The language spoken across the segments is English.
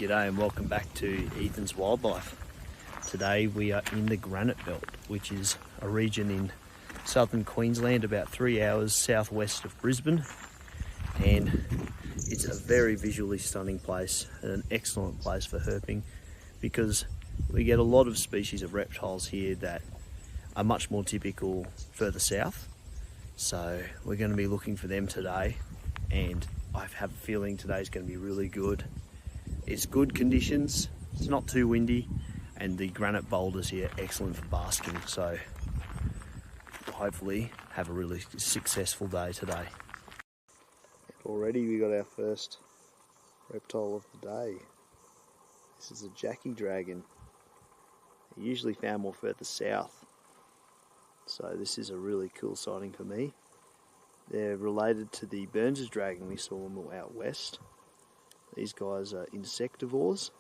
G'day and welcome back to Ethan's Wildlife. Today we are in the Granite Belt, which is a region in southern Queensland about 3 hours southwest of Brisbane, and it's a very visually stunning place and an excellent place for herping because we get a lot of species of reptiles here that are much more typical further south. So we're going to be looking for them today, and I have a feeling today's going to be really good. It's good conditions, it's not too windy, and the granite boulders here are excellent for basking, so we'll hopefully have a really successful day today. Already we got our first reptile of the day. This is a Jackie dragon. They're usually found more further south, so this is a really cool sighting for me. They're related to the Burns' dragon we saw them out west. These guys are insectivores,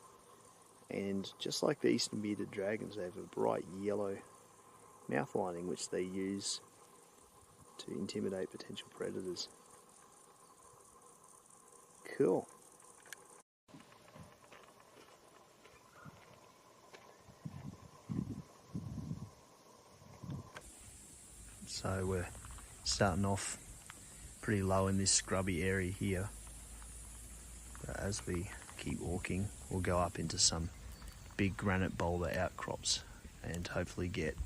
and just like the eastern bearded dragons, they have a bright yellow mouth lining which they use to intimidate potential predators. Cool. So we're starting off pretty low in this scrubby area here. But as we keep walking, we'll go up into some big granite boulder outcrops and hopefully get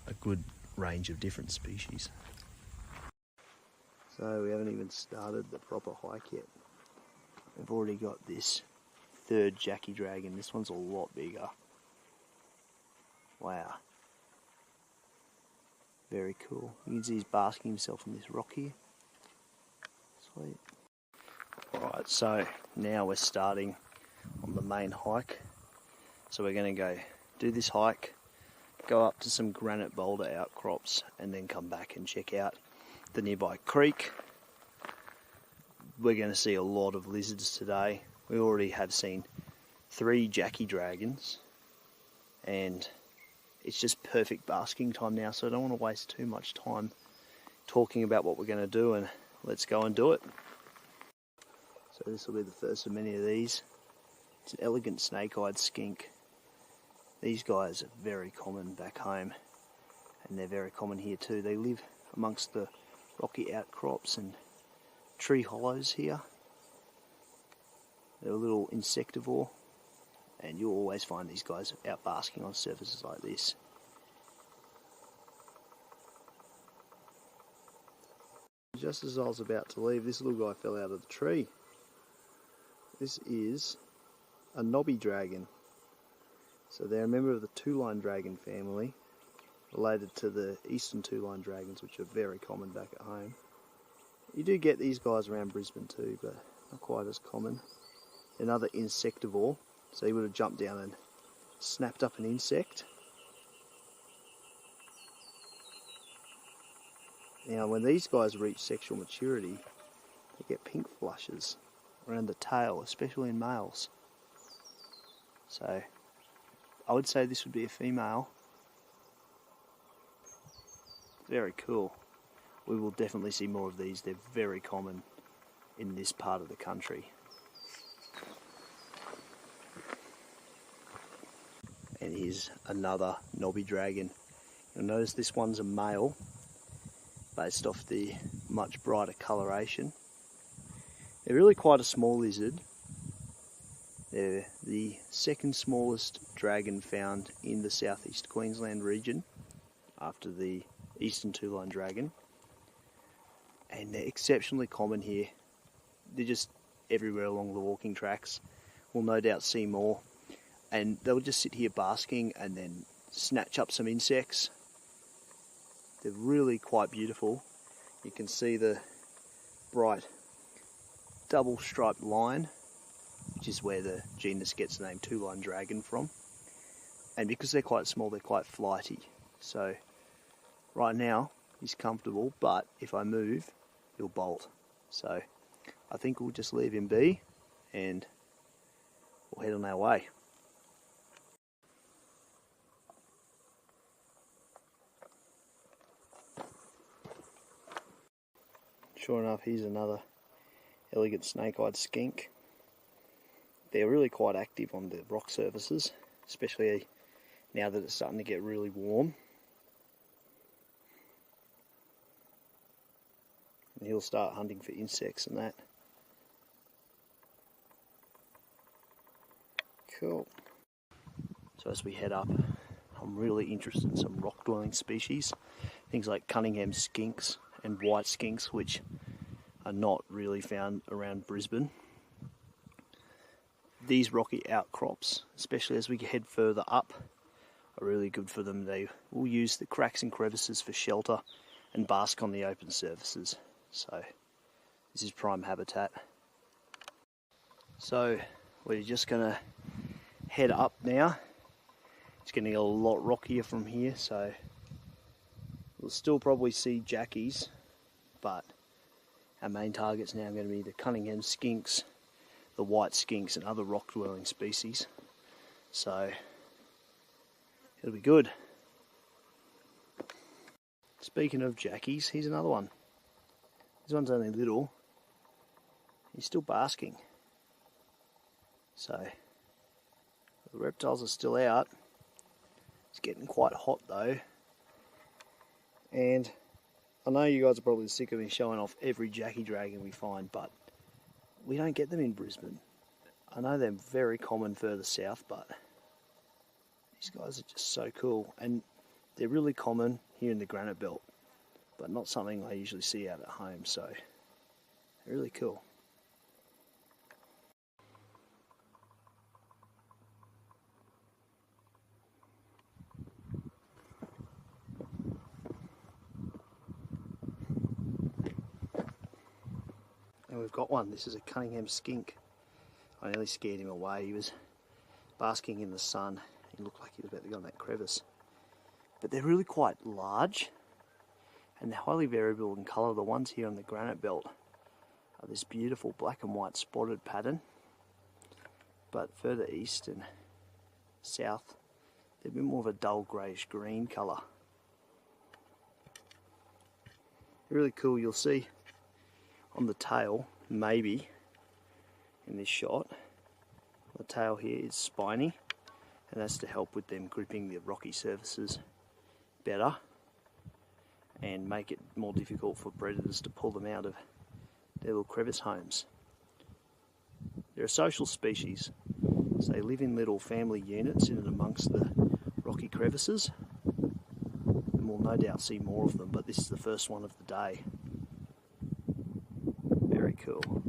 a good range of different species. So we haven't even started the proper hike yet. We've already got this third Jackie dragon. This one's a lot bigger. Wow. Very cool. You can see he's basking himself on this rock here. Sweet. Alright, so now we're starting on the main hike. So we're going to go do this hike, go up to some granite boulder outcrops, and then come back and check out the nearby creek. We're going to see a lot of lizards today. We already have seen 3 Jackie dragons, and it's just perfect basking time now, so I don't want to waste too much time talking about what we're going to do, and let's go and do it. So this will be the first of many of these. It's an elegant snake-eyed skink. These guys are very common back home, and they're very common here too. They live amongst the rocky outcrops and tree hollows here. They're a little insectivore, and you'll always find these guys out basking on surfaces like this. Just as I was about to leave, this little guy fell out of the tree. This is a knobby dragon. So they're a member of the two-line dragon family, related to the eastern two-line dragons, which are very common back at home. You do get these guys around Brisbane too, but not quite as common. Another insectivore, so he would have jumped down and snapped up an insect. Now when these guys reach sexual maturity, they get pink flushes around the tail, especially in males. So I would say this would be a female. Very cool. We will definitely see more of these. They're very common in this part of the country. And here's another knobby dragon. You'll notice this one's a male, based off the much brighter coloration. They're really quite a small lizard. They're the second smallest dragon found in the southeast Queensland region, after the eastern two-line dragon. And they're exceptionally common here. They're just everywhere along the walking tracks. We'll no doubt see more. And they'll just sit here basking and then snatch up some insects. They're really quite beautiful. You can see the bright double striped line, which is where the genus gets the name two-line dragon from. And because they're quite small, they're quite flighty. So right now he's comfortable, but if I move, he'll bolt. So I think we'll just leave him be and we'll head on our way. Sure enough, here's another elegant snake-eyed skink. they're really quite active on the rock surfaces, especially now that it's starting to get really warm. And he'll start hunting for insects and that. Cool. So as we head up, I'm really interested in some rock-dwelling species. Things like Cunningham skinks and white skinks, which are not really found around Brisbane. These rocky outcrops, especially as we head further up, are really good for them. They will use the cracks and crevices for shelter and bask on the open surfaces. So this is prime habitat. So we're just going to head up now. It's getting a lot rockier from here, so we'll still probably see jackies, but our main target's now going to be the Cunningham skinks, the white skinks and other rock-dwelling species. So it'll be good. Speaking of jackies, here's another one. This one's only little. He's still basking. So the reptiles are still out. It's getting quite hot though. And I know you guys are probably sick of me showing off every Jackie dragon we find, but we don't get them in Brisbane. I know they're very common further south, but these guys are just so cool. And they're really common here in the Granite Belt, but not something I usually see out at home, so they're really cool. And we've got one. This is a Cunningham skink. I nearly scared him away. He was basking in the sun. He looked like he was about to go in that crevice. But they're really quite large and they're highly variable in colour. The ones here on the Granite Belt are this beautiful black and white spotted pattern. But further east and south, they're a bit more of a dull greyish green colour. Really cool. You'll see on the tail, maybe in this shot, the tail here is spiny, and that's to help with them gripping the rocky surfaces better and make it more difficult for predators to pull them out of their little crevice homes. They're a social species, so they live in little family units in and amongst the rocky crevices, and we'll no doubt see more of them, but this is the first one of the day. Very cool.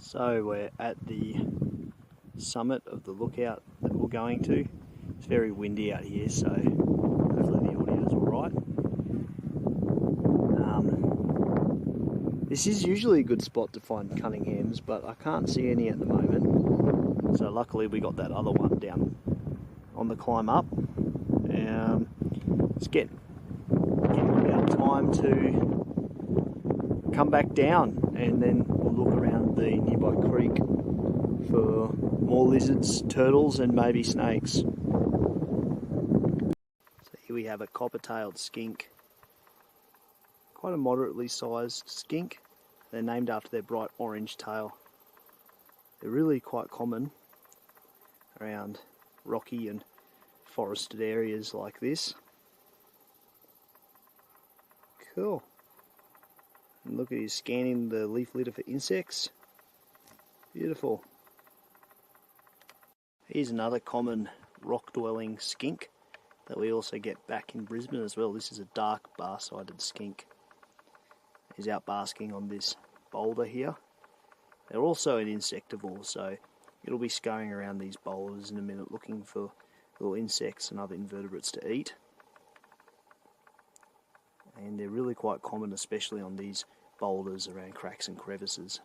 So we're at the summit of the lookout that we're going to. It's very windy out here, so hopefully the audio is alright. This is usually a good spot to find Cunninghams, but I can't see any at the moment. So luckily we got that other one down on the climb up. It's getting about time to come back down, and then we'll look around the nearby creek for more lizards, turtles and maybe snakes. So here we have a copper-tailed skink. Quite a moderately sized skink. They're named after their bright orange tail. They're really quite common around rocky and forested areas like this. Cool. And look at you scanning the leaf litter for insects. Beautiful. Here's another common rock-dwelling skink that we also get back in Brisbane as well. This is a dark bar-sided skink. He's out basking on this boulder here. They're also an insectivore, so it'll be scurrying around these boulders in a minute looking for little insects and other invertebrates to eat. And they're really quite common, especially on these boulders around cracks and crevices.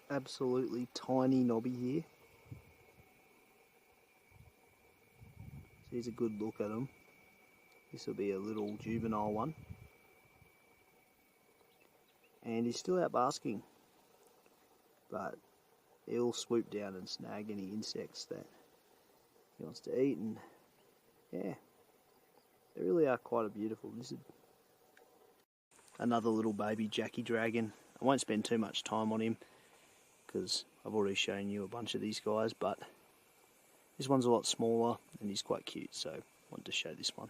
Absolutely tiny knobby here. So here's a good look at them. This will be a little juvenile one. And he's still out basking, but he'll swoop down and snag any insects that he wants to eat, and yeah, they really are quite a beautiful lizard. Another little baby Jackie dragon. I won't spend too much time on him. because I've already shown you a bunch of these guys, but this one's a lot smaller and he's quite cute, so I wanted to show this one.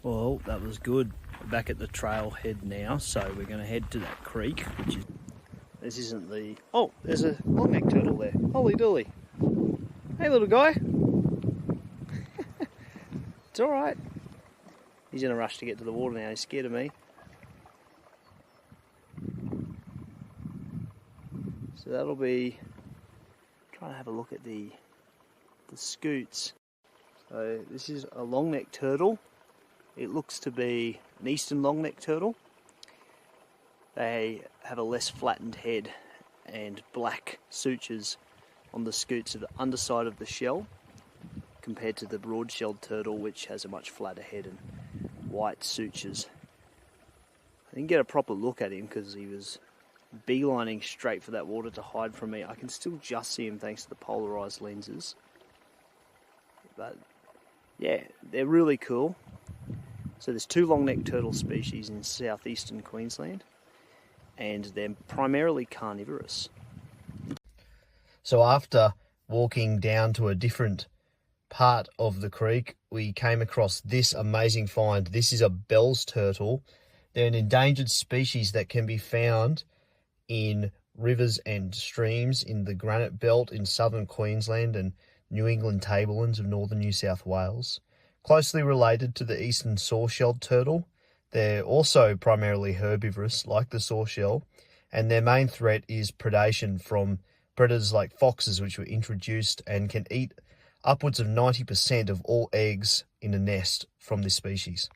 Well, that was good. We're back at the trailhead now, so we're going to head to that creek, which is... This isn't the... Oh, there's a long-necked turtle there. Holy dooly. Hey, little guy. It's alright. He's in a rush to get to the water now. He's scared of me. So that'll be... Trying to have a look at the scoots. So this is a long-necked turtle. It looks to be an eastern long-necked turtle. They have a less flattened head and black sutures on the scoots of the underside of the shell compared to the broad-shelled turtle, which has a much flatter head and white sutures. I didn't get a proper look at him because he was beelining straight for that water to hide from me. I can still just see him thanks to the polarized lenses. But yeah, they're really cool. So there's 2 long-necked turtle species in southeastern Queensland, and they're primarily carnivorous. So after walking down to a different part of the creek, we came across this amazing find. This is a Bell's turtle. They're an endangered species that can be found in rivers and streams in the Granite Belt in southern Queensland and New England tablelands of northern New South Wales. Closely related to the eastern saw-shelled turtle, they're also primarily herbivorous like the saw-shell, and their main threat is predation from predators like foxes, which were introduced and can eat upwards of 90% of all eggs in a nest from this species.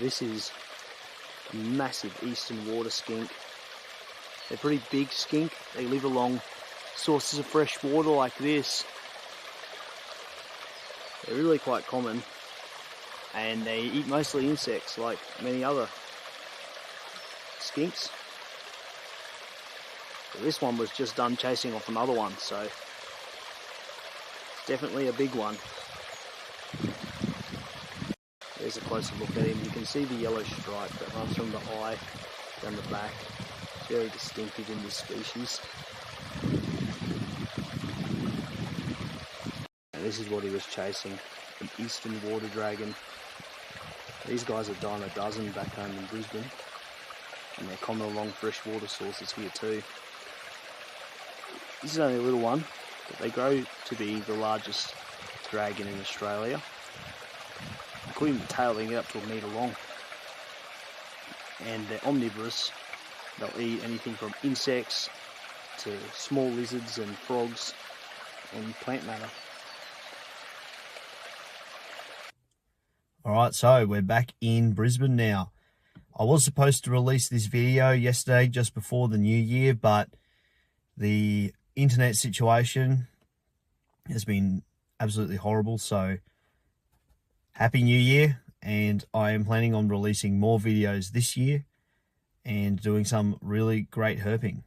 This is a massive eastern water skink. They're pretty big skink. They live along sources of fresh water like this. They're really quite common, and they eat mostly insects like many other skinks. But this one was just done chasing off another one, so it's definitely a big one. There's a closer look at him. You can see the yellow stripe that runs from the eye down the back. It's very distinctive in this species. This is what he was chasing, an eastern water dragon. These guys are dime a dozen back home in Brisbane, and they're common along freshwater sources here too. This is only a little one, but they grow to be the largest dragon in Australia. Including the tail, they can get up to 1 metre long. And they're omnivorous. They'll eat anything from insects to small lizards and frogs and plant matter. Alright, so we're back in Brisbane now. I was supposed to release this video yesterday just before the new year, but the internet situation has been absolutely horrible, so Happy New Year, and I am planning on releasing more videos this year and doing some really great herping.